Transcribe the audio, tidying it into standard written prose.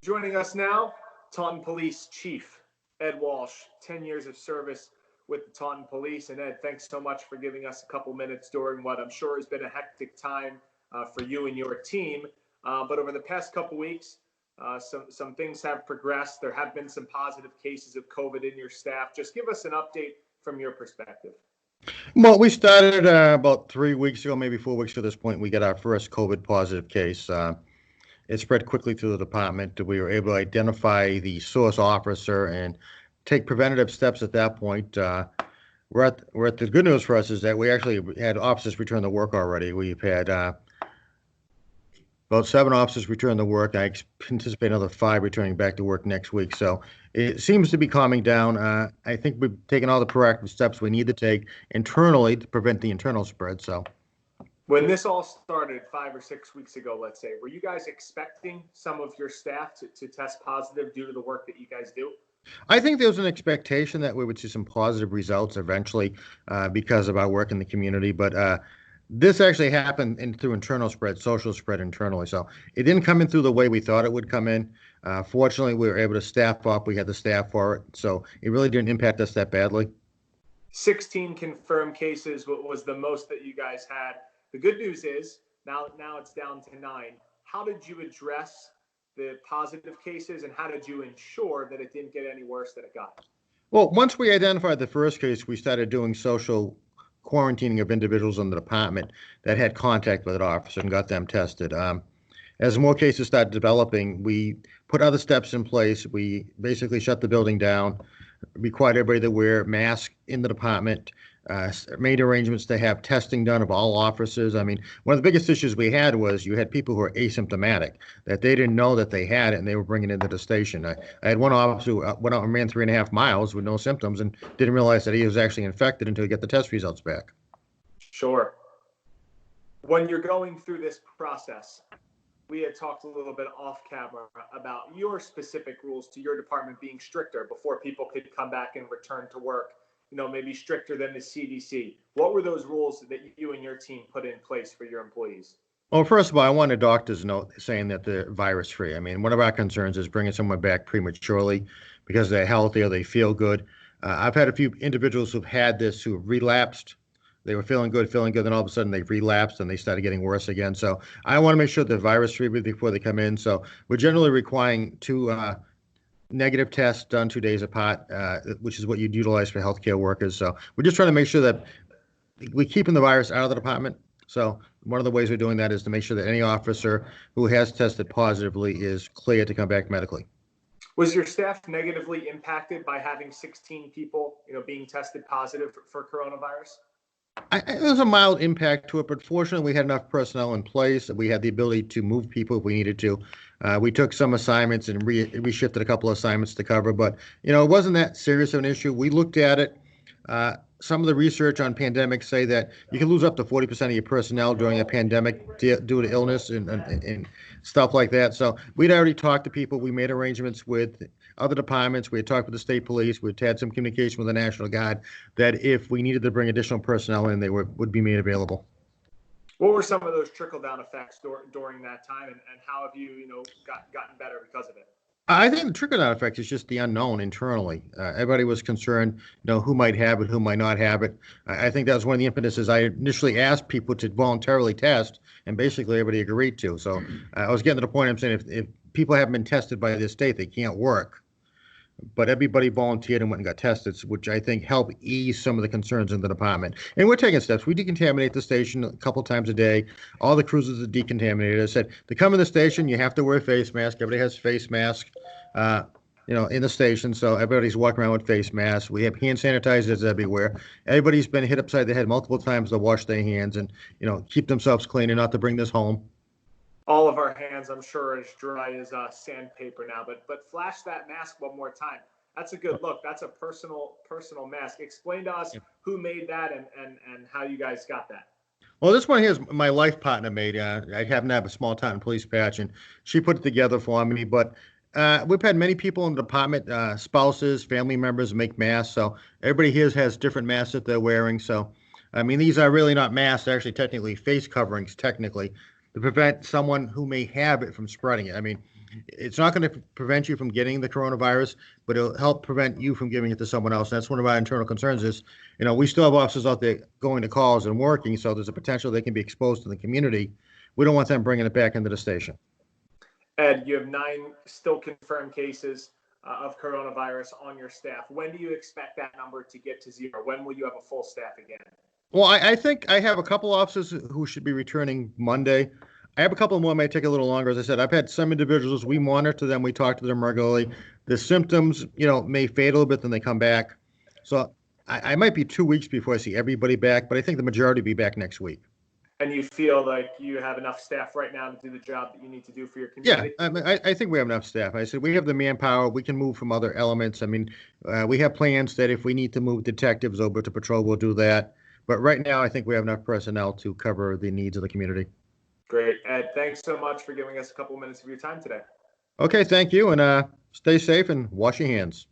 Joining us now, Taunton Police Chief Ed Walsh, 10 years of service with the Taunton Police. And Ed, thanks so much for giving us a couple minutes during what I'm sure has been a hectic time for you and your team. But over the past couple weeks, some things have progressed. There have been some positive cases of COVID in your staff. Just give us an update from your perspective. Well, we started about 3 weeks ago, maybe 4 weeks to this point. We got our first COVID positive case. It spread quickly through the department. We were able to identify the source officer and take preventative steps at that point. We're at the good news for us is that we actually had officers return to work already. We've had about 7 officers return to work. I anticipate another 5 returning back to work next week. So it seems to be calming down. I think we've taken all the proactive steps we need to take internally to prevent the internal spread. So when this all started 5 or 6 weeks ago, let's say, were you guys expecting some of your staff to test positive due to the work that you guys do? I think there was an expectation that we would see some positive results eventually because of our work in the community. But this actually happened through internal spread, social spread internally. So it didn't come in through the way we thought it would come in. Fortunately, we were able to staff up. We had the staff for it. So it really didn't impact us that badly. 16 confirmed cases was the most that you guys had. The good news is now it's down to 9. How did you address the positive cases, and how did you ensure that it didn't get any worse than it got? Well, once we identified the first case, we started doing social quarantining of individuals in the department that had contact with an officer and got them tested. As more cases started developing, we put other steps in place. We basically shut the building down, required everybody to wear masks in the department, made arrangements to have testing done of all officers. I mean, one of the biggest issues we had was you had people who were asymptomatic, that they didn't know that they had it and they were bringing it into the station. I had one officer who went out and ran 3.5 miles with no symptoms and didn't realize that he was actually infected until he got the test results back. Sure. When you're going through this process, we had talked a little bit off camera about your specific rules to your department being stricter before people could come back and return to work. Maybe stricter than the CDC. What were those rules that you and your team put in place for your employees? Well, first of all, I want a doctor's note saying that they're virus-free. I mean, one of our concerns is bringing someone back prematurely because they're healthy or they feel good. I've had a few individuals who've had this who relapsed. They were feeling good, then all of a sudden they relapsed and they started getting worse again. So I want to make sure they're virus-free before they come in. So we're generally requiring 2 negative tests done 2 days apart, which is what you'd utilize for healthcare workers. So we're just trying to make sure that we're keeping the virus out of the department. So one of the ways we're doing that is to make sure that any officer who has tested positively is cleared to come back medically. Was your staff negatively impacted by having 16 people, being tested positive for coronavirus? There was a mild impact to it, but fortunately we had enough personnel in place that we had the ability to move people if we needed to. We took some assignments and reshifted a couple of assignments to cover, but it wasn't that serious of an issue. We looked at it. Some of the research on pandemics say that you can lose up to 40% of your personnel during a pandemic due to illness and stuff like that. So we'd already talked to people. We made arrangements with other departments. We had talked with the state police. We'd had some communication with the National Guard that if we needed to bring additional personnel in, they would be made available. What were some of those trickle-down effects during that time, and how have you, gotten better because of it? I think the trickle-down effect is just the unknown internally. Everybody was concerned, who might have it, who might not have it. I think that was one of the impetuses. I initially asked people to voluntarily test, and basically everybody agreed to. So I was getting to the point I'm saying if people haven't been tested by this state, they can't work. But everybody volunteered and went and got tested, which I think helped ease some of the concerns in the department. And we're taking steps. We decontaminate the station a couple times a day. All the cruisers are decontaminated. I said, to come in the station, you have to wear a face mask. Everybody has face masks, in the station. So everybody's walking around with face masks. We have hand sanitizers everywhere. Everybody's been hit upside the head multiple times to wash their hands and, keep themselves clean and not to bring this home. All of our hands, I'm sure, are as dry as sandpaper now. But flash that mask one more time. That's a good look. That's a personal mask. Explain to us who made that and how you guys got that. Well, this one here is my life partner made. I happen to have a small town police patch, and she put it together for me. But we've had many people in the department, spouses, family members make masks. So everybody here has different masks that they're wearing. So, I mean, these are really not masks. They're actually technically face coverings, technically, to prevent someone who may have it from spreading it. I mean, It's not going to prevent you from getting the coronavirus, but it'll help prevent you from giving it to someone else. And that's one of our internal concerns is, we still have officers out there going to calls and working, so there's a potential they can be exposed to the community. We don't want them bringing it back into the station. Ed, you have 9 still confirmed cases of coronavirus on your staff. When do you expect that number to get to 0? When will you have a full staff again? Well, I think I have a couple officers who should be returning Monday. I have a couple more, may take a little longer. As I said, I've had some individuals, we monitor them, we talk to them regularly. The symptoms, may fade a little bit, then they come back. So I might be 2 weeks before I see everybody back, but I think the majority will be back next week. And you feel like you have enough staff right now to do the job that you need to do for your Yeah, community? I think we have enough staff. I said we have the manpower. We can move from other elements. I mean, we have plans that if we need to move detectives over to patrol, we'll do that. But right now, I think we have enough personnel to cover the needs of the community. Great. Ed, thanks so much for giving us a couple minutes of your time today. Okay, thank you, and stay safe and wash your hands.